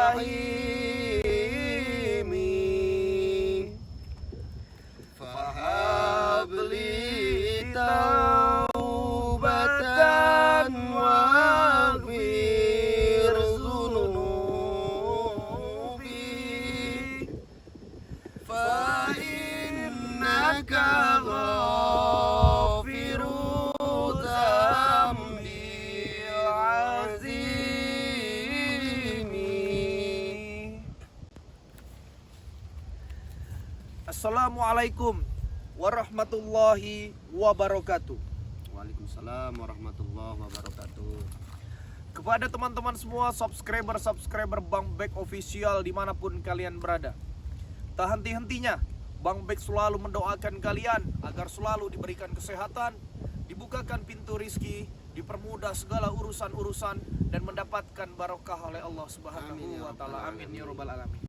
rahimi fahabli taubatan waghfir zunubi fa innaka ghafiru dzambi azimi. Assalamualaikum warahmatullahi wabarakatuh. Waalaikumsalam warahmatullahi wabarakatuh. Kepada teman-teman semua subscriber Bang Bek Official dimanapun kalian berada, tak henti-hentinya Bang Bek selalu mendoakan kalian agar selalu diberikan kesehatan, dibukakan pintu rizki, dipermudah segala urusan-urusan, dan mendapatkan barokah oleh Allah Subhanahu wa Ta'ala. Amin ya Rabbal Alamin.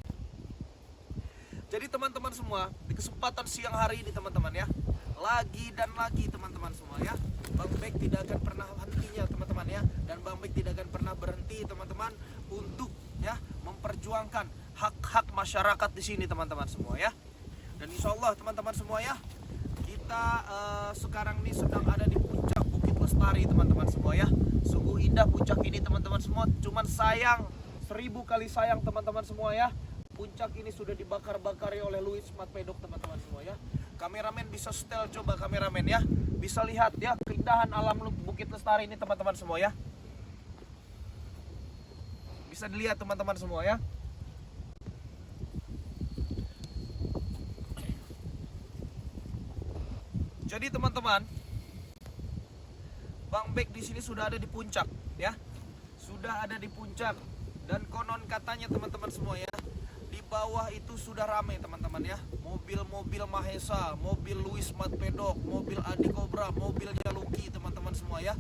Jadi teman-teman semua, di kesempatan siang hari ini teman-teman ya, lagi dan lagi teman-teman semua ya, Bang Bek tidak akan pernah hentinya teman-teman ya, dan Bang Bek tidak akan pernah berhenti teman-teman untuk ya memperjuangkan hak-hak masyarakat di sini teman-teman semua ya. Dan insya Allah teman-teman semua ya, kita sekarang ini sedang ada di puncak Bukit Lestari teman-teman semua ya. Sungguh indah puncak ini teman-teman semua, cuman sayang, 1000 kali sayang teman-teman semua ya, puncak ini sudah dibakar-bakari oleh Louis Matpedok teman-teman semua ya. Kameramen bisa setel, coba kameramen ya, bisa lihat ya keindahan alam Bukit Lestari ini teman-teman semua ya. Bisa dilihat teman-teman semua ya. Jadi teman-teman, Bang Bek di sini sudah ada di puncak ya. Sudah ada di puncak, dan konon katanya teman-teman semua ya, di bawah itu sudah ramai teman-teman ya. Mobil-mobil Mahesa, mobil Louis Matpedok, mobil Adi Cobra, mobilnya Lucky teman-teman semua ya.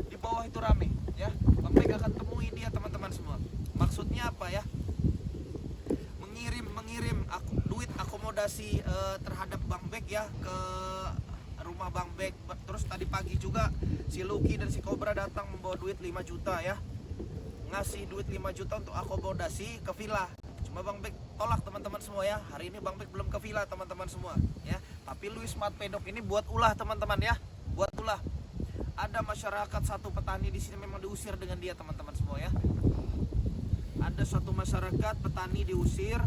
Di bawah itu ramai ya. Bang Bek akan temui dia teman-teman semua. Maksudnya apa ya? Mengirim duit akomodasi terhadap Bang Bek ya ke rumah Bang Bek. Terus tadi pagi juga si Lucky dan si Cobra datang membawa duit 5 juta ya, ngasih duit 5 juta untuk akomodasi ke villa. Cuma Bang Bek tolak teman-teman semua ya. Hari ini Bang Bek belum ke villa teman-teman semua ya. Tapi Louis Matpedok ini buat ulah teman-teman ya, buat ulah. Ada masyarakat satu petani di sini memang diusir dengan dia teman-teman semua ya. Ada satu masyarakat petani diusir,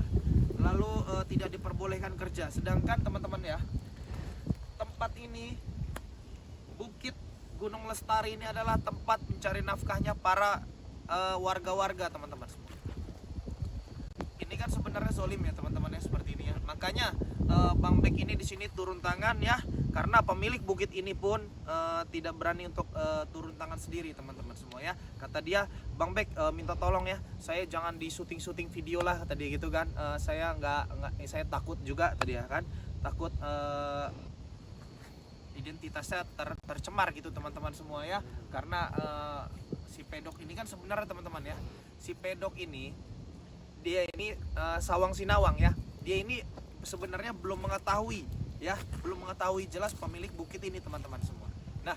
lalu tidak diperbolehkan kerja. Sedangkan teman-teman ya, tempat ini, Bukit Gunung Lestari ini adalah tempat mencari nafkahnya para warga-warga teman-teman semua. Ini kan sebenarnya zolim ya teman-teman ya, seperti ini ya. Makanya Bang Bek ini di sini turun tangan ya, karena pemilik bukit ini pun tidak berani untuk turun tangan sendiri teman-teman semua ya. Kata dia, Bang Bek minta tolong ya, saya jangan di syuting video lah tadi gitu kan. Saya saya takut juga tadi ya kan, takut identitasnya tercemar gitu teman-teman semua ya. Karena si Pedok ini kan sebenarnya teman-teman ya, si Pedok ini dia ini sawang sinawang ya. Dia ini sebenarnya belum mengetahui ya, belum mengetahui jelas pemilik bukit ini teman-teman semua. Nah,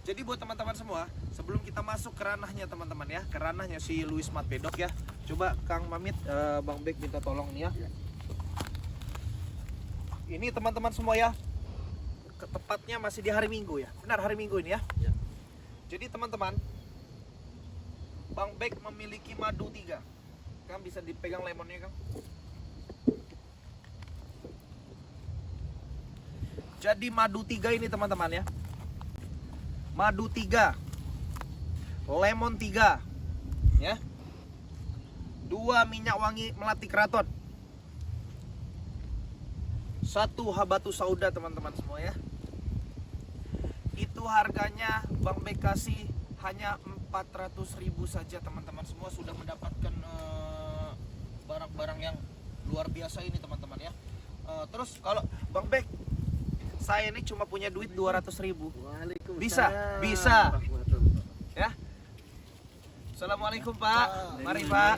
jadi buat teman-teman semua, sebelum kita masuk ke ranahnya teman-teman ya, ke ranahnya si Louis Matpedok ya, coba Kang Mamit, Bang Bek minta tolong nih ya. Ini teman-teman semua ya, tepatnya masih di hari Minggu ya, benar hari Minggu ini ya. Jadi teman-teman, Bang Bek memiliki madu 3. Kang bisa dipegang lemonnya Kang. Jadi madu 3 ini teman-teman ya, madu 3, lemon 3 ya, 2 minyak wangi melati keraton, 1 habatus sauda teman-teman semua ya. Itu harganya Bang Bek kasih hanya 400.000 saja teman-teman semua, sudah mendapatkan barang-barang yang luar biasa ini teman-teman ya. Terus kalau Bang Bek, saya ini cuma punya duit 200.000. Bisa ya. Assalamualaikum Pak. Mari Pak.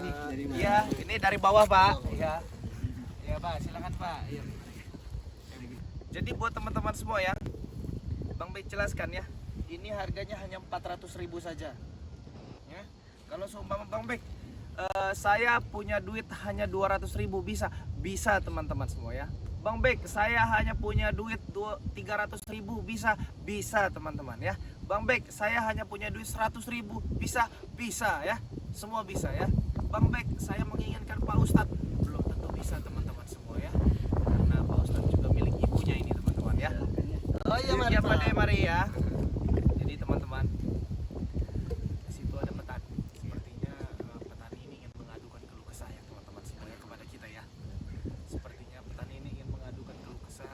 Iya, ini dari bawah Pak. Iya. Iya Pak, silakan Pak. Iya. Jadi buat teman-teman semua ya, Bang Bek jelaskan ya, ini harganya hanya 400.000 saja. Ya. Kalau seumpama Bang Bek Saya punya duit hanya 200.000, bisa? Bisa teman-teman semua ya. Bang Bek, saya hanya punya duit 300.000, bisa? Bisa teman-teman ya. Bang Bek, saya hanya punya duit 100.000, bisa? Bisa ya. Semua bisa ya. Bang Bek, saya menginginkan Pak Ustadz, belum tentu bisa teman-teman semua ya. Karena Pak Ustadz juga milik ibunya ini teman-teman ya. Oh iya, Jadi mantap. Pak Mari ya. Jadi teman-teman, di situ ada petani. Sepertinya petani ini ingin mengadukan keluh kesah ya teman-teman semuanya kepada kita ya. Sepertinya petani ini ingin mengadukan keluh kesah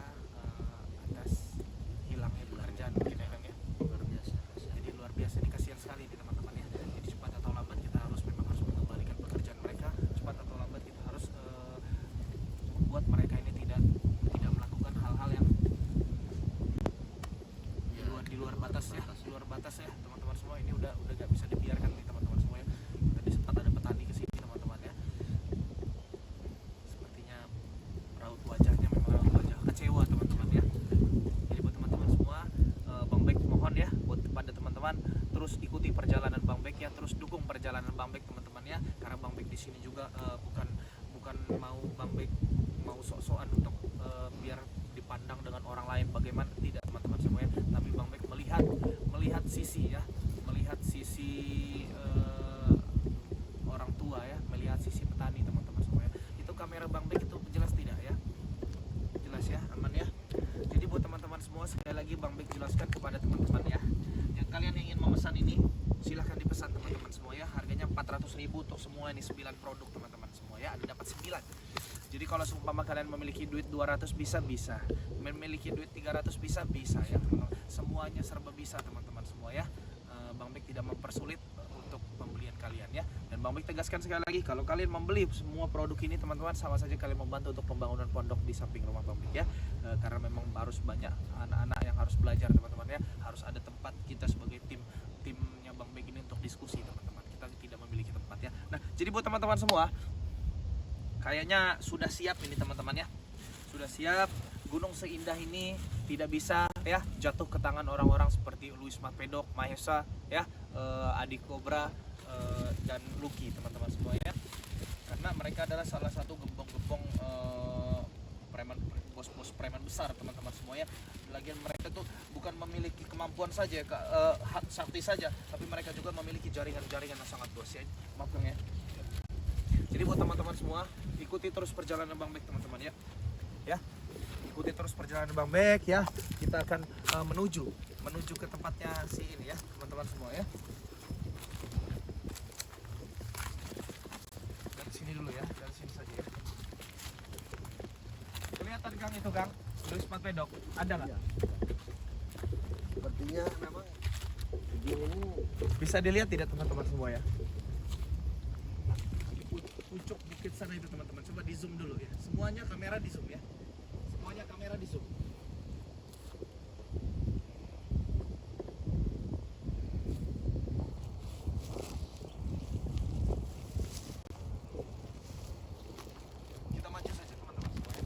atas hilangnya pekerjaan mungkin ya Kang ya. Luar biasa. Jadi luar biasa, ini kasihan sekali nih teman-teman ya. Jadi cepat atau lambat kita memang harus mengembalikan pekerjaan mereka. Cepat atau lambat kita harus membuat mereka ini tidak melakukan hal-hal yang di luar batas ya, teman-teman semua. Ini udah gak bisa dibiarkan nih teman-teman semua ya. Tadi sempat ada petani kesini teman-teman ya. Sepertinya raut wajahnya memang raut wajah kecewa teman-teman ya. Jadi buat teman-teman semua, Bang Bek mohon ya buat kepada teman-teman terus ikuti perjalanan Bang Bek ya, terus dukung perjalanan Bang Bek teman-teman ya. Karena Bang Bek di sini juga bukan mau Bang Bek mau sok-sokan untuk biar dipandang dengan orang lain bagaimana, tidak teman-teman semua ya. Tapi Bang Bek melihat sisi ya, melihat sisi orang tua ya, melihat sisi petani teman-teman semua ya. Itu kamera Bang Bek itu jelas tidak ya? Jelas ya, aman ya. Jadi buat teman-teman semua, sekali lagi Bang Bek jelaskan kepada teman-teman ya, yang kalian ingin memesan ini silahkan dipesan teman-teman semua ya. Harganya 400.000 untuk semua ini 9 produk teman-teman semua ya. Ada dapat 9. Jadi kalau seumpama kalian memiliki duit 200 bisa, memiliki duit 300 bisa ya teman-teman. Semuanya serba bisa teman-teman semua ya. Bang Bek tidak mempersulit untuk pembelian kalian ya. Dan Bang Bek tegaskan sekali lagi, kalau kalian membeli semua produk ini teman-teman, sama saja kalian membantu untuk pembangunan pondok di samping rumah Bang Bek ya. Karena memang harus banyak anak-anak yang harus belajar teman-teman ya. Harus ada tempat kita sebagai timnya Bang Bek ini untuk diskusi teman-teman. Kita tidak memiliki tempat ya. Nah, jadi buat teman-teman semua, kayaknya sudah siap ini teman-teman ya. Sudah siap. Gunung seindah ini tidak bisa ya jatuh ke tangan orang-orang seperti Luis Matpedok, Mahesa ya, Adik Cobra dan Lucky teman-teman semua ya. Karena mereka adalah salah satu gembong-gembong preman, bos-bos preman besar teman-teman semua ya. Lagian mereka tuh bukan memiliki kemampuan saja sakti saja, tapi mereka juga memiliki jaringan-jaringan yang sangat bos ya. Maaf Kang ya. Jadi buat teman-teman semua, ikuti terus perjalanan Bang Bek teman-teman ya. Ya. Ikuti terus perjalanan Bang Bek ya. Kita akan menuju ke tempatnya si ini ya, teman-teman semua ya. Dari sini dulu ya, dari sini saja ya. Kelihatan Kang itu Kang, Luis Matpedok, ada nggak? Ya. Sepertinya memang ini Bisa dilihat tidak teman-teman semua ya? Pucuk bukit sana itu teman-teman, coba di zoom dulu ya. Semuanya kamera di zoom ya. Semuanya kamera di zoom. Kita maju saja teman-teman semua ya.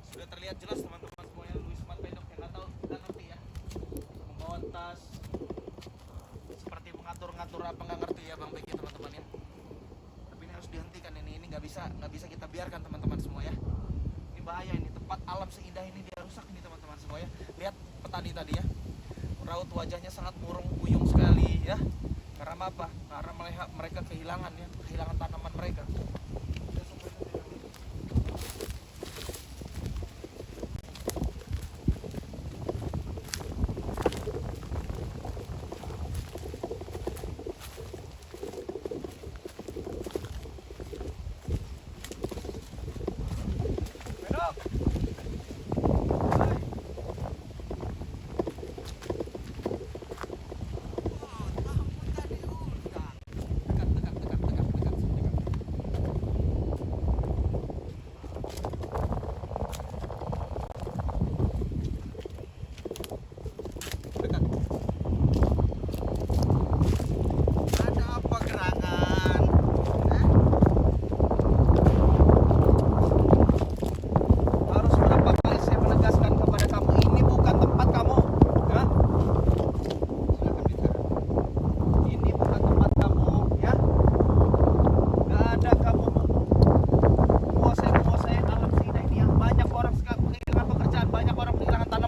Sudah terlihat jelas teman-teman semuanya, Luis Matpedok yang nggak ngerti ya, membawa tas seperti mengatur-ngatur apa nggak ngerti ya Bang Bek ya teman-teman ya. Tapi ini harus dihentikan, ini nggak bisa kita biarkan teman-teman semua ya. Ini bahaya, ini tempat alam seindah ini dia rusak ini teman-teman semua ya. Lihat petani tadi ya, raut wajahnya sangat murung kuyung sekali ya. Karena apa? Karena mereka kehilangan tanaman mereka. Pedok! Dekat.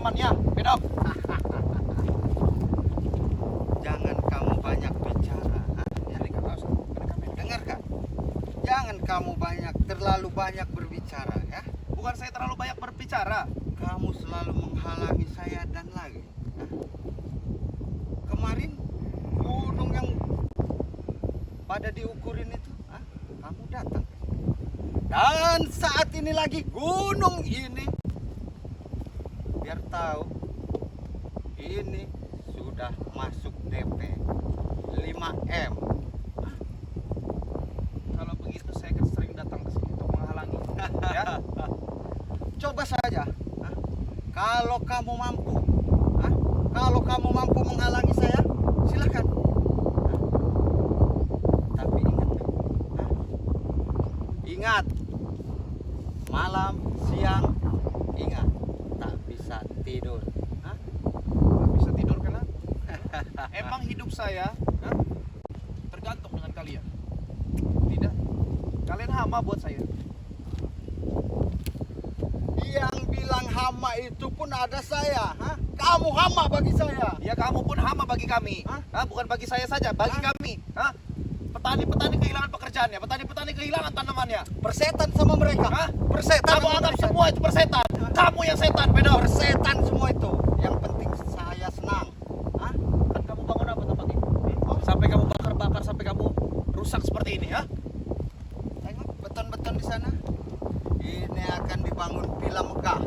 tanamannya, Bedok. Jangan kamu banyak bicara. Ya, Dengarkan. Jangan kamu terlalu banyak berbicara ya. bukan saya terlalu banyak berbicara. Kamu selalu menghalangi saya dan lagi. Kemarin gunung yang pada diukurin itu, kamu datang. Dan saat ini lagi gunung ini, biar tahu, ini sudah masuk DP 5M. Kalau begitu saya akan sering datang ke sini untuk menghalangi. Ya. Coba saja, kalau kamu mampu, kalau kamu mampu menghalangi saya, silakan. Tapi ingat, malam, siang, ingat, tak bisa tidur. Nggak bisa tidur kenapa? Emang hidup saya tergantung dengan kalian. Tidak. Kalian hama buat saya. Yang bilang hama itu pun ada saya. Kamu hama bagi saya. Ya kamu pun hama bagi kami. Bukan bagi saya saja, bagi kami. Petani-petani kehilangan pekerjaannya, petani-petani kehilangan tanamannya. Persetan sama mereka. Persetan. Kamu anggap semua itu persetan. Kamu yang setan, Bedok. Persetan semua itu. Yang penting saya senang. Kan kamu bangun apa tempat ini? Sampai kamu bakar-bakar, sampai kamu rusak seperti ini, Tengok beton-beton di sana. Ini akan dibangun villa megah,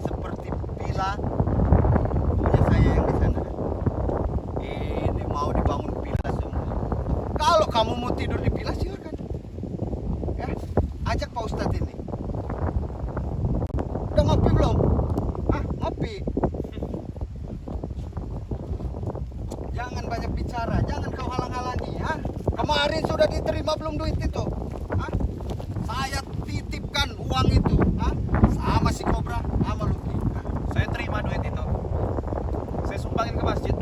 seperti villa punya saya yang di sana. Ini mau dibangun villa semua. Kalau kamu mau tidur di villa silakan. Ya, ajak Pak Ustadz ini. Udah ngopi belum? Ngopi. Jangan banyak bicara, jangan kau halang-halangi. Kemarin sudah diterima belum duit itu? Saya titipkan uang itu sama si Kobra, sama Luki. Saya terima duit itu. Saya sumbangin ke masjid.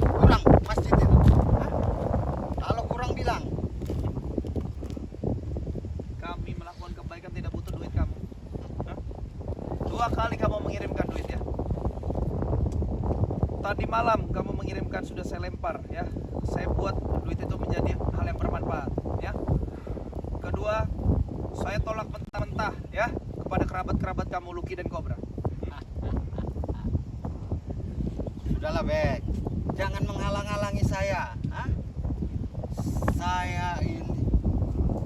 Kurang masjid itu. Kalau kurang bilang. Kami melakukan kebaikan tidak butuh duit kamu. 2 kali kamu mengirimkan duit ya. Tadi malam kamu mengirimkan sudah saya lempar ya. Saya buat duit itu menjadi hal yang bermanfaat ya. Kedua, saya tolak mentah-mentah ya kepada kerabat-kerabat kamu Lucky dan Cobra. Sudahlah Bek, jangan menghalang-halangi saya. Saya ini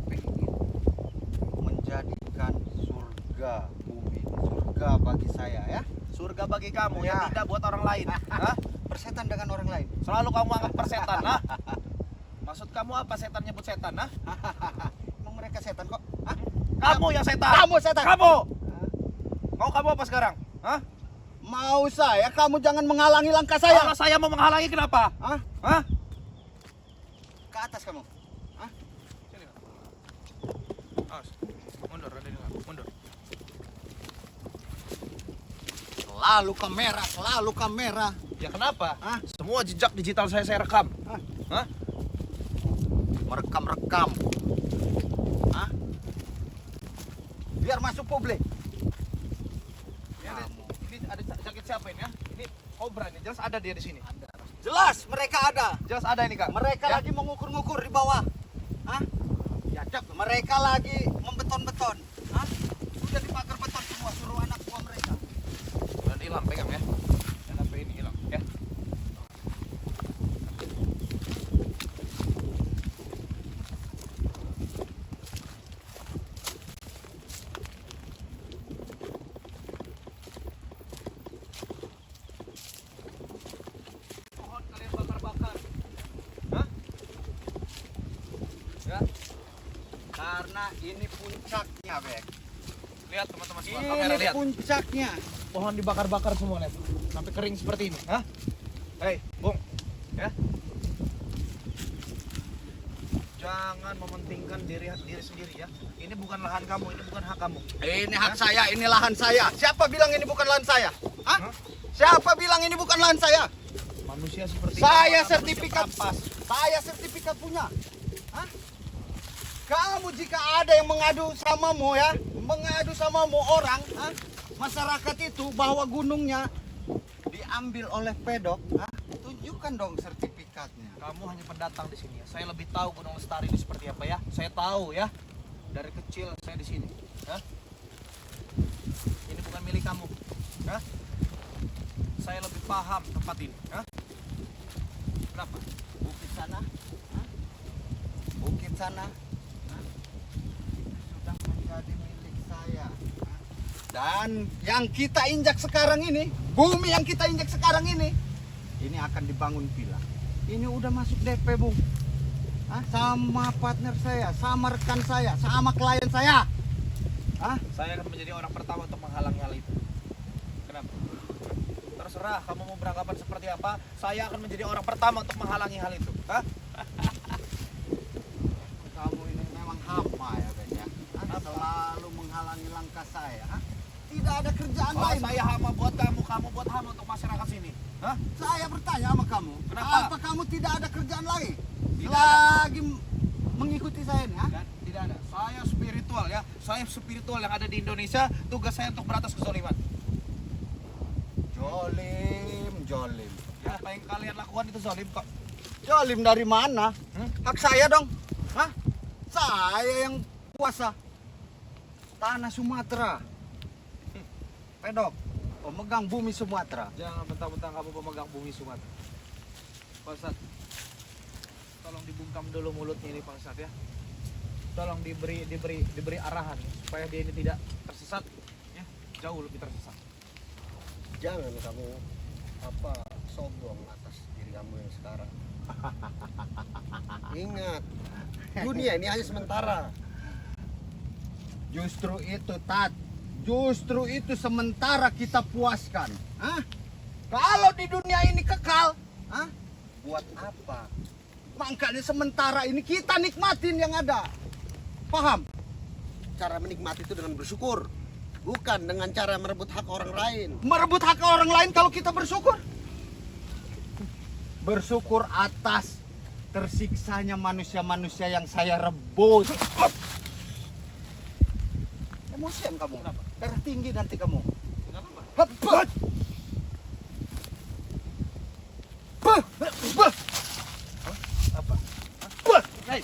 pengen menjadikan surga bumi, surga bagi saya ya. Surga bagi kamu Ya. ya, tidak buat orang lain. Persetan dengan orang lain. Selalu kamu anggap persetan. Maksud kamu apa setan nyebut setan? Emang mereka setan kok? Kamu yang setan. Kamu setan. Kamu. Mau kamu apa sekarang? Mau saya, kamu jangan menghalangi langkah saya. Kalau saya mau menghalangi kenapa? Ke atas kamu. Sini. Awas. Mundur, ada mundur. Selalu kamera. Ya kenapa? Semua jejak digital saya rekam. Merekam. Biar masuk publik. Ini ada jaket siapa ini ya? Ini Cobra ini, jelas ada dia di sini. Jelas mereka ada. Jelas ada ini Kak. Mereka Ya. lagi mengukur-ngukur di bawah. Ya, mereka lagi membeton-beton. Sudah dibakar beton semua, suruh anak buah mereka. Dan hilang pegang ya. Dan HP ini hilang ya. Pohon kalian bakar-bakar. Ya. Karena ini puncaknya, Bek. Lihat teman-teman semua, kamera Ini lihat. puncaknya. Pohon dibakar-bakar semua lihat. Sampai kering seperti ini. Hei, Bung. Ya. Jangan mementingkan diri sendiri ya. Ini bukan lahan kamu, ini bukan hak kamu. Ini hak saya, ini lahan saya. Siapa bilang ini bukan lahan saya? Siapa bilang ini bukan lahan saya? Manusia seperti Saya ini, sertifikat manusia perampas. Saya sertifikat punya. Kamu jika ada yang mengadu samamu ya, mengadu samamu orang, masyarakat itu bahwa gunungnya diambil oleh pedok, tunjukkan dong sertifikatnya. Kamu hanya pendatang di sini ya. Saya lebih tahu Gunung Lestari ini seperti apa ya. Saya tahu ya. Dari kecil saya di sini. Hah? Ini bukan milik kamu. Hah? Saya lebih paham tempat ini. Hah? Kenapa? Bukit sana, bukit sana sudah menjadi milik saya. Dan yang kita injak sekarang ini, bumi yang kita injak sekarang ini akan dibangun villa. Ini udah masuk DP, Bung. Sama partner saya, sama rekan saya, sama klien saya. Saya akan menjadi orang pertama untuk menghalangi hal itu. Kenapa? Terserah kamu mau beranggapan seperti apa. Saya akan menjadi orang pertama untuk menghalangi hal itu. Hah? Kamu ini memang hamba ya, Ben ya. Selalu menghalangi langkah saya. Tidak ada kerjaan Oh, lain. saya hama buat kamu buat hama untuk masyarakat sini. Hah? Saya bertanya sama kamu, Kenapa? apa kamu tidak ada kerjaan lain? Tidak Lagi mengikuti saya nih, Dan tidak ada. Saya spiritual ya. Saya spiritual yang ada di Indonesia. Tugas saya untuk beratas kezaliman. Jolim. Ya, apa yang kalian lakukan itu zalim kok. Jolim dari mana? Hak saya dong. Saya yang kuasa tanah Sumatera. Pedok, pemegang bumi Sumatera. Jangan mentang-mentang kamu pemegang bumi Sumatera. Pak tolong dibungkam dulu mulutnya ini Pak Ustadz ya. Tolong diberi arahan supaya dia ini tidak tersesat ya, jauh lebih tersesat. Jangan kamu sombong atas diri kamu yang sekarang. Ingat, dunia ini hanya sementara. Justru itu, Tat. Justru itu sementara kita puaskan. Kalau di dunia ini kekal, buat apa? Makanya sementara ini kita nikmatin yang ada. Paham? Cara menikmati itu dengan bersyukur, bukan dengan cara merebut hak orang lain. Merebut hak orang lain kalau kita bersyukur. Bersyukur atas tersiksanya manusia-manusia yang saya rebut. Emosian kamu. Kenapa? Darah tinggi nanti kamu. Kenapa? Hebat. Apa? Hei.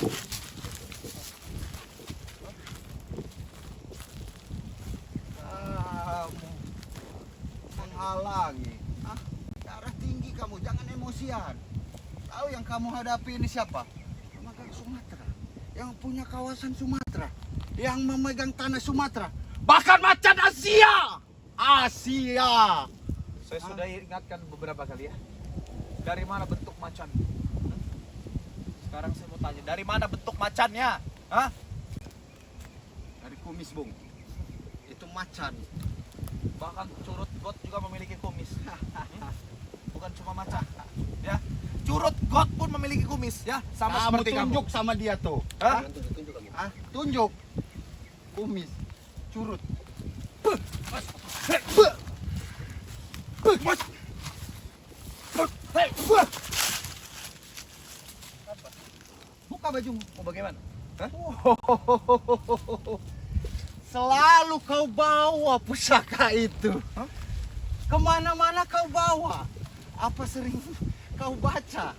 Kamu menghalangi. Darah tinggi kamu, jangan emosian. Tahu yang kamu hadapi ini siapa? Pemegang Sumatera. Yang punya kawasan Sumatera. Yang memegang tanah Sumatera. Bahkan macan Asia. Saya sudah ingatkan beberapa kali ya. Dari mana bentuk macan? Sekarang saya mau tanya, dari mana bentuk macannya? Hah? Dari kumis, Bung. Itu macan. Bahkan curut got juga memiliki kumis. Bukan cuma macan. Ya. Curut got pun memiliki kumis ya, sama Kamu seperti tunjuk kamu. sama dia tuh. Hah? Tunjuk lagi. Tunjuk. Kumis. Curut. Buka bajumu. Mau bagaimana? Hah? Selalu kau bawa pusaka itu. Hah? Kemana-mana kau bawa. Apa sering kau baca?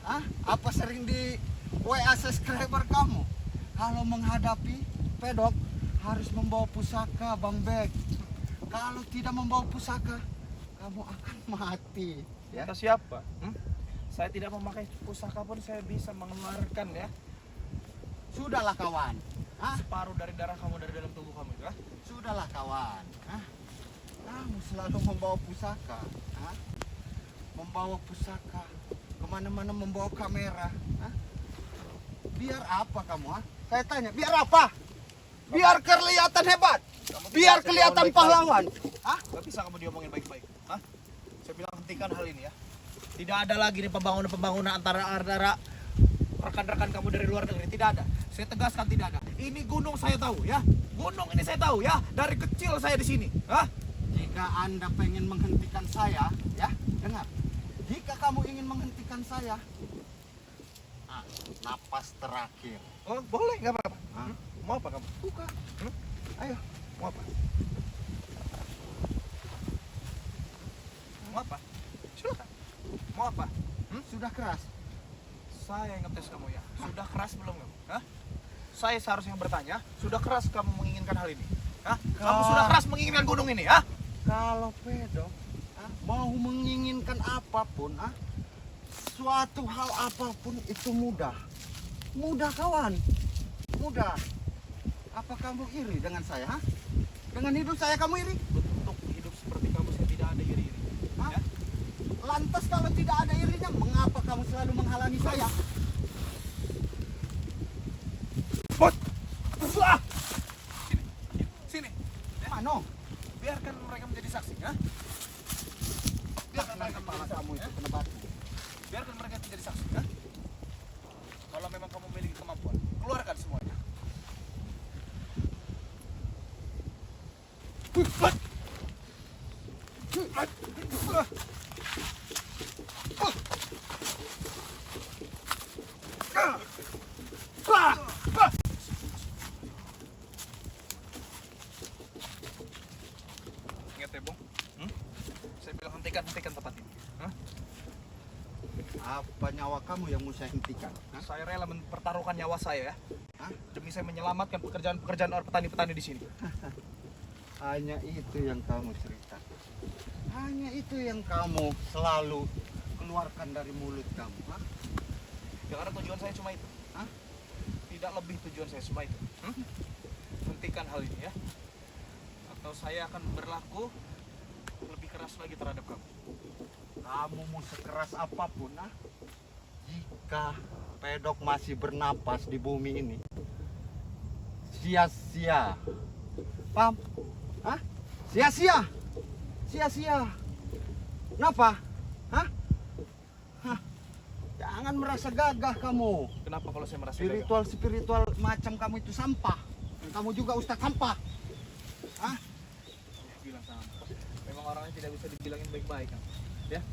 Apa sering di WA subscriber kamu? Kalau menghadapi pedok harus membawa pusaka, Bang Bek. Kalau tidak membawa pusaka, kamu akan mati. Ya? Kata siapa? Saya tidak memakai pusaka pun saya bisa mengeluarkan ya Sudahlah kawan. separuh dari darah kamu dari dalam tubuh kamu itu. Sudahlah kawan. Kamu selalu membawa pusaka. Membawa pusaka. Kemana-mana membawa kamera. Biar apa kamu? Saya tanya, biar apa? Biar kelihatan hebat. Biar kelihatan pahlawan. Gak bisa kamu diomongin baik-baik. Saya bilang hentikan hal ini ya. Tidak ada lagi nih pembangunan antara rekan-rekan kamu dari luar negeri. Tidak ada. Saya tegaskan tidak ada. Ini gunung saya tahu ya. Gunung ini saya tahu ya. Dari kecil saya di sini. Jika Anda pengen menghentikan saya, ya, dengar. Jika kamu ingin menghentikan saya, napas terakhir. Oh boleh nggak apa-apa. Mau apa kamu? Buka. Ayo. Mau apa? sudah keras. Saya yang ngetes kamu ya. Sudah keras belum kamu? Hah? Saya seharusnya bertanya, sudah keras kamu menginginkan hal ini? Hah? Kamu sudah keras menginginkan gunung ini, ha? Kalau pedok mau menginginkan apapun, suatu hal apapun itu mudah. Mudah kawan, mudah. Apa kamu iri dengan saya? Dengan hidup saya kamu iri? Untuk hidup seperti kamu saya tidak ada iri-iri. Hah? Ya? Lantas kalau tidak ada irinya, mengapa kamu selalu menghalangi saya? Bot! Ah! Sini. Mano? Biarkan mereka menjadi saksi, ha? Biarkan mereka Kepala menjadi kamu saksi, itu ha? kena batu. Biarkan mereka menjadi saksi, ha? Kalau memang kamu memiliki kemampuan, keluarkan semuanya. Ingat ya, Bung. Saya bilang hentikan tempat ini. Hah? Apa nyawa kamu yang mau saya hentikan? Saya rela mempertaruhkan nyawa saya ya, Hah? demi saya menyelamatkan pekerjaan-pekerjaan orang petani-petani di sini. Hanya itu yang kamu cerita. Hanya itu yang kamu selalu keluarkan dari mulut kamu. Ya karena tujuan saya cuma itu. Hah? Tidak lebih tujuan saya cuma itu. Hentikan hal ini ya. Atau saya akan berlaku lebih keras lagi terhadap kamu. Kamu mau sekeras apapun, jika pedok masih bernapas di bumi ini, sia-sia. Paham? Hah? Sia-sia. Sia-sia. Kenapa? Hah? Hah? Jangan merasa gagah kamu. Kenapa kalau saya merasa gagal? Spiritual macam kamu itu sampah. Dan kamu juga ustaz sampah. Hah? Bilang sama. Memang orangnya tidak bisa dibilangin baik-baik kan. Ya.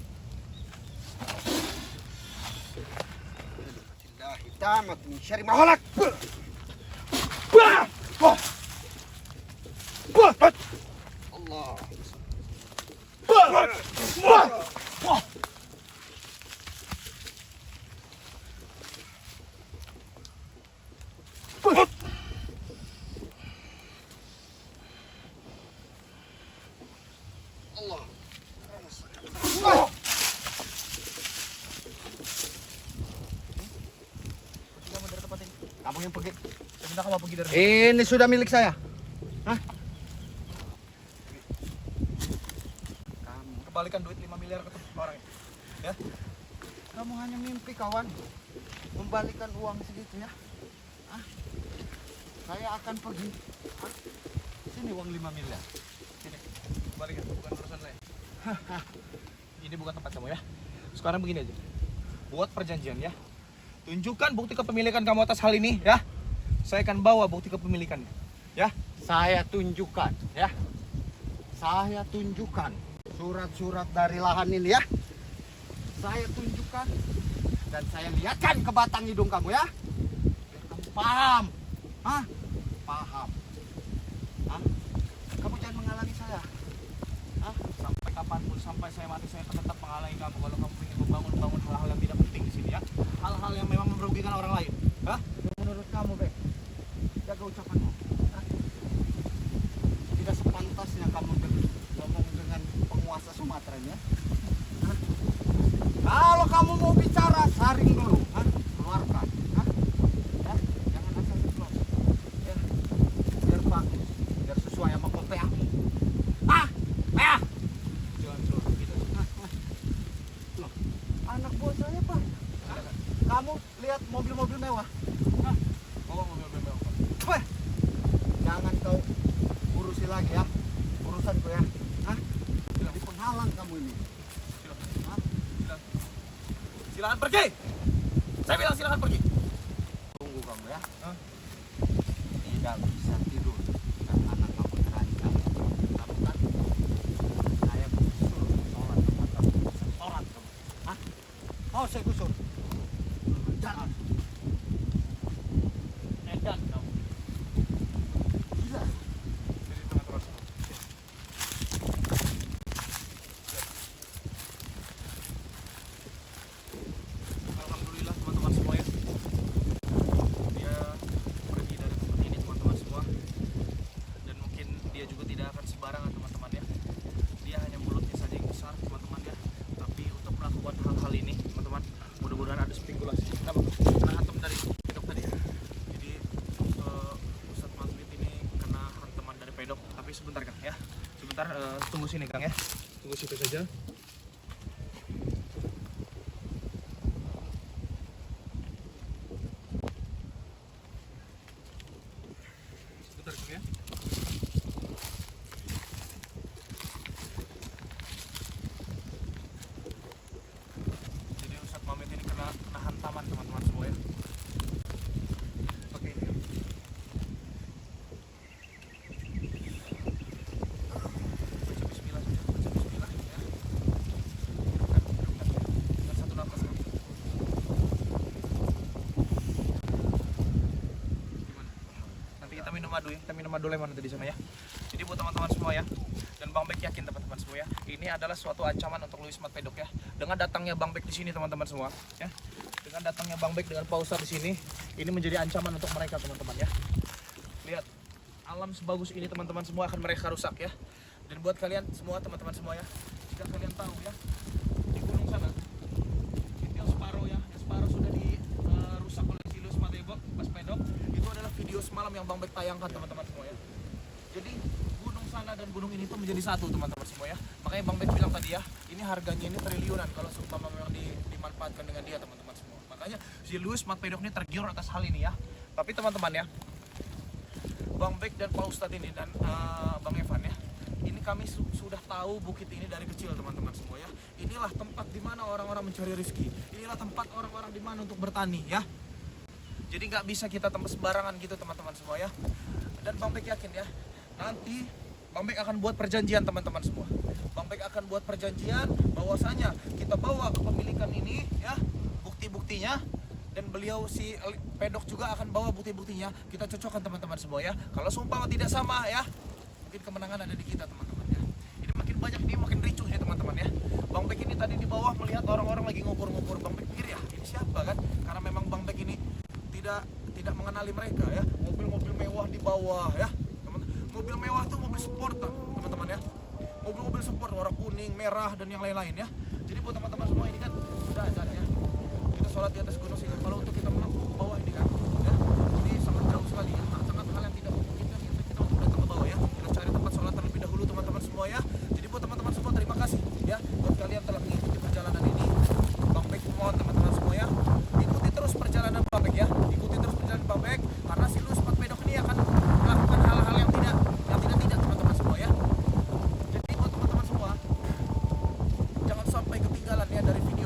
Billahi tamat min syarri ma khalaq. Allah. Kamu dari tempat ini. Kamu yang pergi. Saya minta kamu pergi dari sini. Ini sudah milik saya. Hah? Kamu, Kembalikan duit 5 miliar ke orang ini. Ya. kamu hanya mimpi kawan. Membalikan uang segitu ya. Hah? Saya akan pergi. Hah? Sini uang 5 miliar. Sini. Kembalikan, bukan urusan saya. Ini bukan tempat kamu ya. Sekarang begini aja. Buat perjanjian ya. Tunjukkan bukti kepemilikan kamu atas hal ini ya. Saya akan bawa bukti kepemilikannya. Ya. Saya tunjukkan ya. Saya tunjukkan surat-surat dari lahan ini ya. Saya tunjukkan dan saya lihatkan ke batang hidung kamu ya. Biar kamu paham. Hah? Paham. Hah? Kamu jangan menghalangi saya. Hah? Sampai kapanpun, sampai saya mati, saya akan tetap menghalangi kamu kalau kamu ingin membangun hal-hal yang tidak penting di sini ya. Hal-hal yang memang merugikan orang lain. Hah? Menurut kamu, Bek, jaga ucapanmu. Hah? Tidak sepantasnya kamu ngomong dengan penguasa Sumatera ini ya. Hah? Kalau kamu mau bicara, saring dulu. Hah? Keluarkan. Hah? Ya? Jangan asal jeblok. Ya? Biar bagus. Biar sesuai sama kopiahmu. Ah! Ah! Jangan gitu. Loh, anak buah saya, Pak. Kamu lihat mobil-mobil mewah. Hah? Bawa mobil mewah. Weh, jangan kau urusi lagi ya, urusanku ya. Hah? Jadi penghalang kamu ini. Hah? Silakan pergi. Saya bilang silakan pergi. Tunggu kamu ya. Hah? Tidak bisa tidur dan anak kamu terancam. Kamu kan? Saya suruh sholat tempat kamu. Sholat kamu. Hah? Mau saya gusur? Jangan. Edan kamu. Gila. Jadi tengah terus. tunggu sini Kang ya. Tunggu situ saja. Sebentar Kang ya. Jadi Ustadz Mamet ini kena hantaman teman-teman semua ya. Oke ini. Baca bismillah saja, baca bismillah ya. Hidupkan dengan satu nafas. Gimana? Nanti kita minum madu ya, kita minum madu lemon nanti di sana ya. Jadi buat teman-teman semua ya, dan Bang Bek yakin teman-teman semua ya, ini adalah suatu ancaman untuk Louis Mat Pedok ya. Dengan datangnya Bang Bek di sini teman-teman semua ya, dengan datangnya Bang Bek dengan Pak Ustadz di sini, ini menjadi ancaman untuk mereka teman-teman ya. Lihat, alam sebagus ini teman-teman semua akan mereka rusak ya. Dan buat kalian semua teman-teman semua ya, jika kalian tahu ya, di gunung sana, video Sparrow ya, Sparrow sudah dirusak oleh si Louis Mat Pedok. Itu adalah video semalam yang Bang Bek tayangkan teman-teman semua ya. Jadi gunung sana dan gunung ini tuh menjadi satu teman-teman semua ya. Makanya Bang Bek bilang tadi ya, ini harganya ini triliunan kalau seumpama memang dimanfaatkan dengan dia teman-teman semua. Makanya si Louis Mat Pedok ini tergiur atas hal ini ya. Tapi teman-teman ya, Bang Bek dan Pak Ustadz ini dan Bang Evan ya, ini kami sudah tahu bukit ini dari kecil teman-teman semua ya. Inilah tempat di mana orang-orang mencari rezeki. Inilah tempat orang-orang di mana untuk bertani ya. Jadi nggak bisa kita tembus sembarangan gitu teman-teman semua ya. Dan Bang Bek yakin ya, nanti Bang Bek akan buat perjanjian teman-teman semua. Bang Bek akan buat perjanjian bahwasanya kita bawa kepemilikan ini ya, bukti-buktinya, dan beliau si Pedok juga akan bawa bukti-buktinya. Kita cocokkan teman-teman semua ya. Kalau seumpama tidak sama ya, mungkin kemenangan ada di kita teman-teman ya. Ini makin banyak, ini makin ricuh ya teman-teman ya. Bang Bek ini tadi di bawah melihat orang-orang lagi ngumpul-ngumpul. Bang Bek pikir ya, ini siapa kan? Karena memang Bang Bek ini tidak mengenali mereka ya. Mobil-mobil mewah di bawah ya. Mobil mewah tuh mobil sport teman-teman ya. Mobil-mobil sport warna kuning, merah dan yang lain-lain ya. Jadi buat teman-teman semua ini kan sudah azan ya. Kita sholat di atas gunung sehingga kalau untuk kita menempuh ke bawah ini kan ya. Ini sangat jauh sekali ya. Sangat hal yang tidak memungkinkan kita untuk datang ke bawah ya. Kita cari tempat sholat terlebih dahulu teman-teman semua ya. Jadi buat teman-teman semua terima kasih ya buat kalian telah mengikuti perjalanan ini. Bang Bek mohon teman-teman semua ya, ikuti terus perjalanan Bang Bek ya. Ikuti terus perjalanan Bang Bek karena si Louis Mat Pedok ini akan melakukan hal-hal yang tidak teman-teman semua ya. Jadi buat teman-teman semua, jangan sampai ketinggalan ya dari video